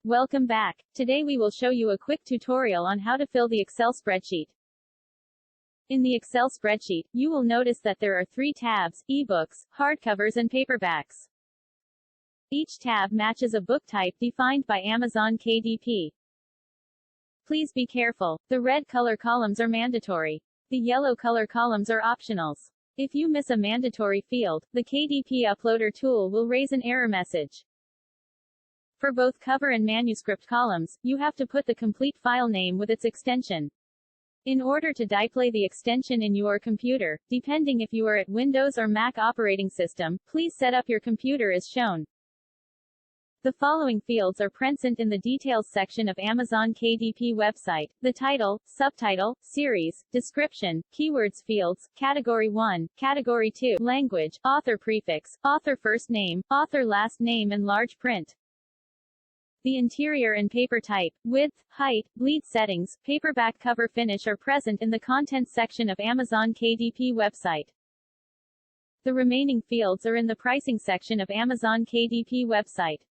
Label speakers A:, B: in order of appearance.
A: Welcome back. Today we will show you a quick tutorial on how to fill the Excel spreadsheet. In the Excel spreadsheet, you will notice that there are 3 tabs: ebooks, hardcovers and paperbacks. Each tab matches a book type defined by Amazon KDP. Please be careful. The red color columns are mandatory. The yellow color columns are optionals. If you miss a mandatory field, the KDP Uploader tool will raise an error message. For both cover and manuscript columns, you have to put the complete file name with its extension. In order to display the extension in your computer, depending if you are at Windows or Mac operating system, please set up your computer as shown. The following fields are present in the Details section of Amazon KDP website: the title, subtitle, series, description, keywords fields, Category 1, Category 2, language, author prefix, author first name, author last name and large print. The interior and paper type, width, height, bleed settings, paperback cover finish are present in the Contents section of Amazon KDP website. The remaining fields are in the Pricing section of Amazon KDP website.